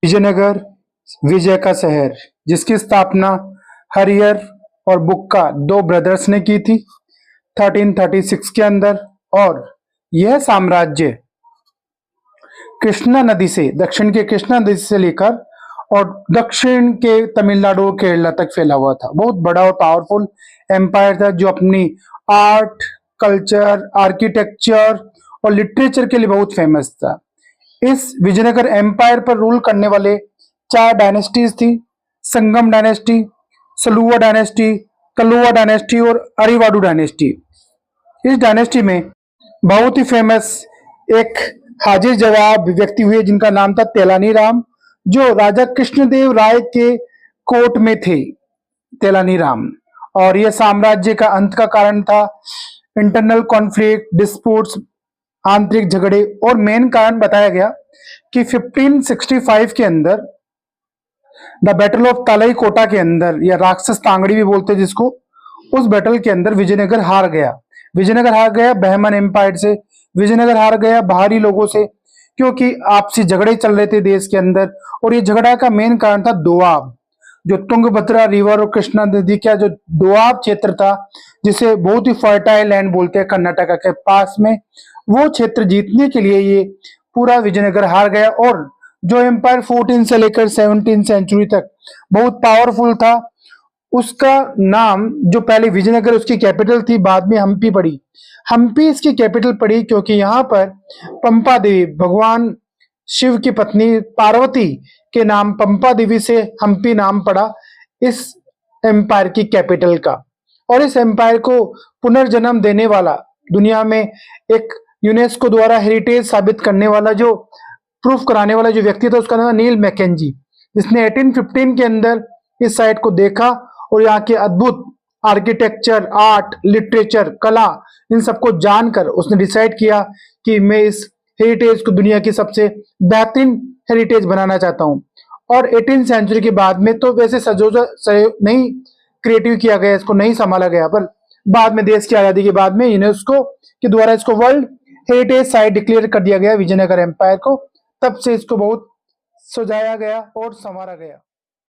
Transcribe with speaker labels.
Speaker 1: विजयनगर विजय का शहर, जिसकी स्थापना हरिहर और बुक्का दो ब्रदर्स ने की थी 1336 के अंदर। और यह साम्राज्य कृष्णा नदी से, दक्षिण के कृष्णा नदी से लेकर और दक्षिण के तमिलनाडु और केरला तक फैला हुआ था। बहुत बड़ा और पावरफुल एम्पायर था, जो अपनी आर्ट, कल्चर, आर्किटेक्चर और लिटरेचर के लिए बहुत फेमस था। इस विजयनगर एम्पायर पर रूल करने वाले चार डायनेस्टीज थी: संगम डायनेस्टी, सलुवा डायनेस्टी, कलुवा डायनेस्टी और अरिवाडू डायनेस्टी। इस डायनेस्टी में बहुत ही फेमस एक हाजिर जवाब व्यक्ति हुए जिनका नाम था तेलानी राम, जो राजा कृष्णदेव राय के कोर्ट में थे। तेलानी राम, और यह साम्राज्य का अंत का कारण था इंटरनल कॉन्फ्लिक्ट, डिस्प्यूट्स, आंतरिक झगड़े। और मेन कारण बताया गया कि 1565 के अंदर द बैटल ऑफ तालई कोटा के अंदर, या राक्षस तांगड़ी भी बोलते हैं जिसको, उस बैटल के अंदर विजयनगर हार गया। विजयनगर हार गया बहमन एम्पायर से, विजयनगर हार गया बाहरी लोगों से, क्योंकि आपसी झगड़े चल रहे थे देश के अंदर। और ये झगड़ा का मेन कारण था दोआब, जो तुंगभद्रा रिवर और कृष्णा नदी का जो दोआब क्षेत्र था, जिसे बहुत ही फर्टाइल लैंड बोलते हैं कर्नाटका के पास में, वो क्षेत्र जीतने के लिए ये पूरा विजयनगर हार गया। और जो एम्पायर 14 से लेकर 17 सेंचुरी तक बहुत पावरफुल था, उसका नाम, जो पहले विजयनगर उसकी कैपिटल थी, बाद में हम्पी पड़ी। हम्पी इसकी कैपिटल पड़ी क्योंकि यहाँ पर पंपा देवी, भगवान शिव की पत्नी पार्वती के नाम पंपा देवी से हम्पी नाम पड़ा इस एम्पायर की कैपिटल का। और इस एम्पायर को पुनर्जन्म देने वाला, दुनिया में एक यूनेस्को द्वारा हेरिटेज साबित करने वाला, जो प्रूफ कराने वाला जो व्यक्ति था, उसका नाम नील मैकेंजी, जिसने 1815 के अंदर इस साइट को देखा और यहाँ के अद्भुत आर्किटेक्चर, आर्ट, लिटरेचर, कला, इन सबको जानकर उसने डिसाइड किया कि मैं इस हेरिटेज को दुनिया की सबसे बेहतरीन हेरिटेज बनाना चाहता हूँ। और 18 सेंचुरी के बाद में तो वैसे नहीं क्रिएटिव किया गया, इसको नहीं संभाला गया, पर बाद में देश की आजादी के बाद में यूनेस्को के द्वारा इसको वर्ल्ड हेरिटेज साइट डिक्लेयर कर दिया गया विजयनगर एम्पायर को। तब से इसको बहुत सजाया गया और संवारा गया।